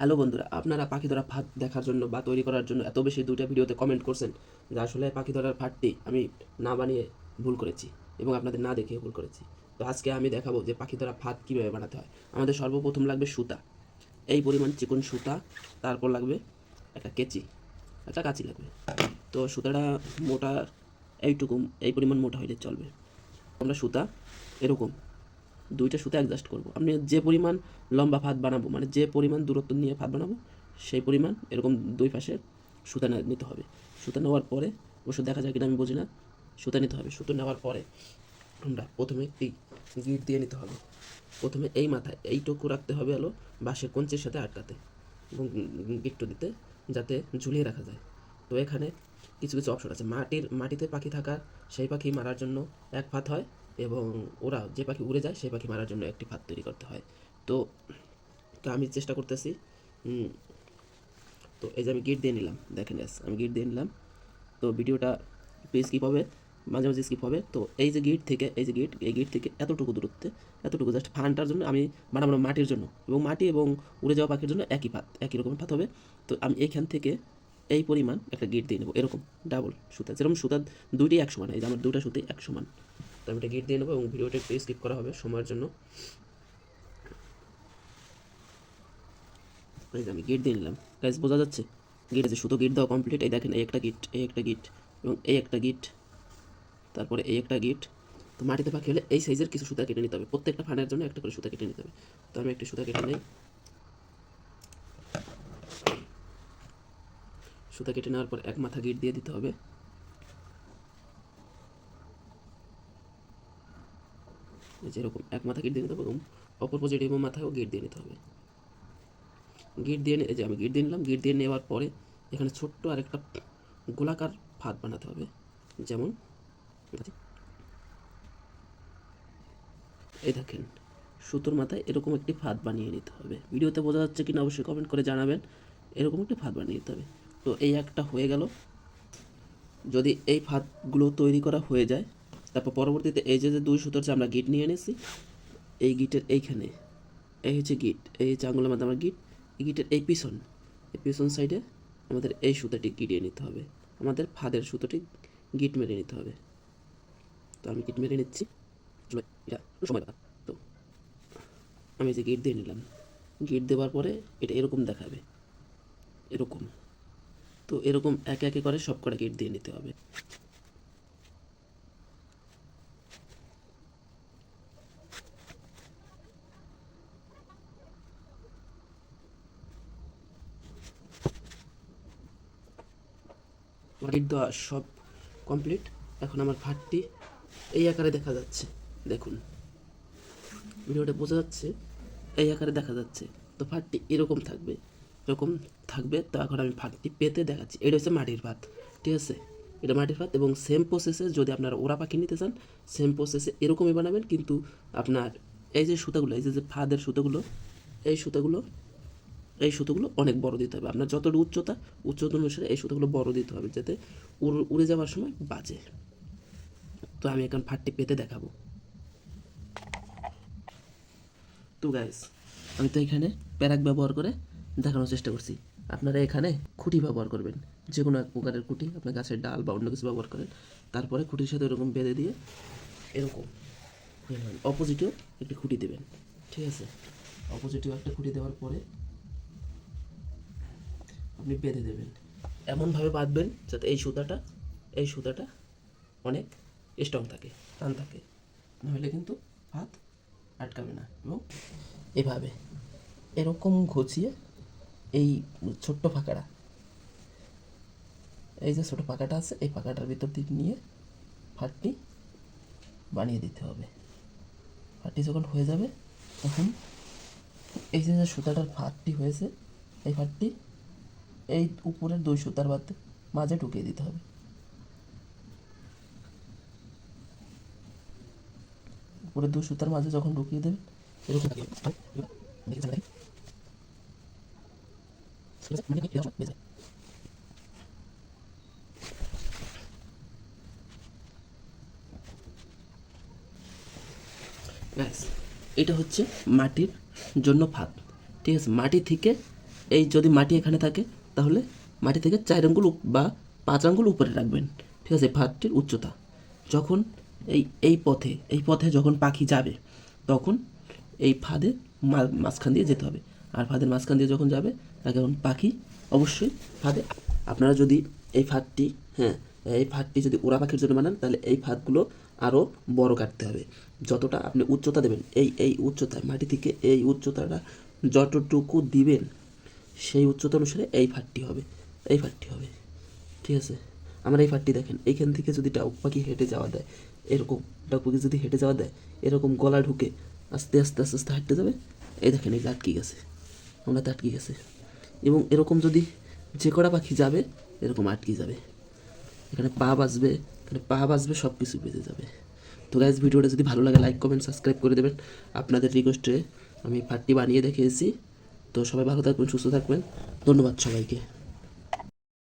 Hello বন্ধুরা, আপনারা পাখি ধরা ফাঁদ দেখার জন্য বা তৈরি করার জন্য এত বেশি দুইটা ভিডিওতে কমেন্ট করছেন যে আসলে পাখি ধরার ফাঁদটি আমি না বানিয়ে ভুল করেছি এবং আপনাদের না দেখে ভুল করেছি। তো আজকে আমি দেখাবো যে পাখি ধরা ফাঁদ কীভাবে বানাতে হয়। আমাদের সর্বপ্রথম লাগবে সুতা, এই পরিমাণ চিকন সুতা। তারপর লাগবে একটা কেচি, একটা কাঁচি লাগবে। তো সুতাটা মোটা, এইটুকু এই পরিমাণ মোটা হইলে চলবে। আমরা সুতা এরকম দুইটা সুতা অ্যাডজাস্ট করব। আপনি যে পরিমাণ লম্বা ফাঁদ বানাবো, মানে যে পরিমাণ দূরত্ব নিয়ে ফাঁদ বানাবো, সেই পরিমাণ এরকম দুই পাশে সুতা নিতে হবে। সুতা নেওয়ার পরে, অবশ্য দেখা যায় কিনা আমি বুঝি না, সুতা নিতে হবে। সুতো নেওয়ার পরে আমরা প্রথমে একটি গিট দিয়ে নিতে হবে। প্রথমে এই মাথায় এইটুকু রাখতে হবে হলো বাঁশের কঞ্চির সাথে আটকাতে এবং গিট্টু দিতে, যাতে ঝুলিয়ে রাখা যায়। তো এখানে কিছু কিছু অপশন আছে। মাটিতে পাখি থাকার সেই পাখি মারার জন্য এক ফাঁদ হয়, এবং ওরা যে পাখি উড়ে যায় সেই পাখি মারার জন্য একটি ফাঁদ তৈরি করতে হয়। তো আমি চেষ্টা করতেছি। তো এই যে আমি গিট দিয়ে নিলাম, দেখেন আমি গিট দিয়ে নিলাম। তো ভিডিওটা একটু স্কিপ হবে, মাঝে মাঝে স্কিপ হবে। তো এই যে গিট থেকে, এই গিট থেকে এতটুকু দূরত্বে, এতটুকু জাস্ট ফানটার জন্য আমি বানাবো মাটির জন্য, এবং মাটি এবং উড়ে যাওয়া পাখির জন্য একই ফাঁদ, একই রকম ফাঁদ হবে। তো আমি এইখান থেকে এই পরিমাণ একটা গিট দিয়ে নেবো, এরকম ডাবল সুতা, যেরকম সুতা দুইটি এক সমান। এই যে আমার দুটা সুতি এক সমান। তো আমি একটা গিট দিয়ে নেবো এবং ভিডিওটা একটু স্কিপ করা হবে সময়ের জন্য। এই যে আমি গিট দিয়ে নিলাম, গাইজ বোঝা যাচ্ছে? গিট আছে, সুতো গিট দেওয়া কমপ্লিট। এই দেখেন, এই একটা গিট, এই একটা গিট, এবং এই একটা গিট, তারপরে এই একটা গিট। তো মাটিতে পাখি হলে এই সাইজের কিছু সুতা কেটে নিতে হবে, প্রত্যেকটা ফানের জন্য একটা করে সুতা কেটে নিতে হবে। তো আমি একটি সুতা কেটে নিই। সুতা কেটে নেওয়ার পর এক মাথা গিট দিয়ে দিতে হবে। যেরকম এক মাথা গিট দিয়ে নিতে হবে, এবং অপর পজিটিভ মাথায়ও গিট দিয়ে নিতে হবে। গিট দিয়ে এই যে আমি গিট দিয়ে নিলাম। গিট দিয়ে নেওয়ার পরে এখানে ছোট্ট আরেকটা গোলাকার ফাঁদ বানাতে হবে। যেমন এই দেখেন, সুতোর মাথায় এরকম একটি ফাঁদ বানিয়ে নিতে হবে। ভিডিওতে বোঝা যাচ্ছে কিনা অবশ্যই কমেন্ট করে জানাবেন। এরকম একটি ফাঁদ বানিয়ে নিতে হবে। তো এই একটা হয়ে গেল। যদি এই ফাঁদগুলো তৈরি করা হয়ে যায়, তারপর পরবর্তীতে এই যে দুই সুতোর যে আমরা গিট নিয়ে এনেছি, এই গিটের এইখানে, এই হচ্ছে গিট, এই হচ্ছে আঙুলের মধ্যে আমার গিট, এই গিটের এই পিছন সাইডে আমাদের এই সুতোটি গিটিয়ে নিতে হবে। আমাদের ফাঁদের সুতোটি গিট মেরে নিতে হবে। তো আমি গিট মেরে নিচ্ছি, এটা সময় কথা। তো আমি যে গিট দিয়ে নিলাম, গিট দেওয়ার পরে এটা এরকম দেখাবে, এরকম। তো এরকম একে একে করে সব কটা গিট দিয়ে নিতে হবে। গিট দেওয়া সব কমপ্লিট। এখন আমার ফাঁদটি এই আকারে দেখা যাচ্ছে, দেখুন ভিডিওটা বোঝা যাচ্ছে, এই আকারে দেখা যাচ্ছে। তো ফাঁদটি এরকম থাকবে, এরকম থাকবে। তো এখন আমি ফাঁদটি পেতে দেখাচ্ছি। এটা হচ্ছে মাটির ফাঁদ, ঠিক আছে? এটা মাটির ফাঁদ, এবং সেম প্রসেসে যদি আপনারা ওরা পাখি নিতে চান, সেম প্রসেসে এরকমই বানাবেন। কিন্তু আপনার এই যে সুতাগুলো, এই যে ফাঁদের সুতোগুলো, এই সুতোগুলো এই সুতোগুলো অনেক বড় দিতে হবে। আপনার যতটা উচ্চতা অনুসারে এই সুতোগুলো বড় দিতে হবে, যাতে উড়ে যাওয়ার সময় বাজে। তো আমি এখন ফাঁদটি পেতে দেখাবো। তো গাইস, আমি তো এখানে প্যারাক ব্যবহার করে দেখানোর চেষ্টা করছি। আপনারা এখানে খুঁটি ব্যবহার করবেন, যে কোনো এক প্রকারের খুঁটি, আপনার গাছের ডাল বা অন্য কিছু ব্যবহার করেন। তারপরে খুঁটির সাথে এরকম বেঁধে দিয়ে এরকম অপোজিটেও একটি খুঁটি দেবেন, ঠিক আছে? অপোজিটেও একটা খুঁটি দেওয়ার পরে আপনি বেঁধে দেবেন। এমনভাবে বাঁধবেন যাতে এই সুতাটা অনেক স্ট্রং থাকে, টান থাকে, নাহলে কিন্তু হাত আটকাবে না। এবং এভাবে এরকম ঘুচিয়ে এই ছোট্ট ফাঁকাটা, এই যে ছোটো পাকাটা আছে, এই পাকাটার ভিতর দিক নিয়ে ফাঁদটি বানিয়ে দিতে হবে। ফাঁদটি যখন হয়ে যাবে, তখন এই যে সুতাটার ফাঁদটি হয়েছে, এই ফাঁদটি এই উপরের দুই সুতার মাঝে ঢুকিয়ে দিতে হবে। উপরের দুই সুতার মাঝে যখন ঢুকিয়ে দেবেন, এরকম ব্যাস, এটা হচ্ছে মাটির জন্য ফাঁদ, ঠিক আছে? মাটি থেকে এই যদি মাটি এখানে থাকে তাহলে মাটি থেকে 4 আঙ্গুল বা 5 আঙ্গুল উপরে রাখবেন, ঠিক আছে, ফাঁদটির উচ্চতা। যখন এই পথে যখন পাখি যাবে তখন এই ফাঁদে মাঝখান দিয়ে যেতে হবে। আর ফাঁদের মাঝখান দিয়ে যখন যাবে তখন পাখি অবশ্যই ফাঁদে। আপনারা যদি এই ফাঁদটি এই ফাঁদটি যদি উড়া পাখির জন্য বানান তাহলে এই ফাঁদগুলো আরও বড় কাটতে হবে। যতটা আপনি উচ্চতা দেবেন এই উচ্চতায় মাটি থেকে এই উচ্চতাটা যতটুকু দিবেন সেই উচ্চতা অনুসারে এই ফাঁদটি হবে, ঠিক আছে। আমার এই ফাঁদটি দেখেন, এইখান থেকে যদি ডাউক পাখি হেঁটে যাওয়া দেয়, এরকম ডাউক পাখি যদি হেঁটে যাওয়া দেয় এরকম গলা ঢুকে আস্তে আস্তে আস্তে আস্তে হাঁটতে যাবে, এই দেখেন এই আটকে গেছে, ওনাতে আটকে গেছে। এবং এরকম যদি যে কটা পাখি যাবে এরকম আটকে যাবে, এখানে পা বাজবে সব কিছু বেজে যাবে। তো গাইজ ভিডিওটা যদি ভালো লাগে লাইক কমেন্ট সাবস্ক্রাইব করে দেবেন। আপনাদের রিকোয়েস্টে আমি ফাঁদটি বানিয়ে দেখিয়েছি। তো সবাই ভালো থাকবেন, সুস্থ থাকবেন, ধন্যবাদ সবাইকে।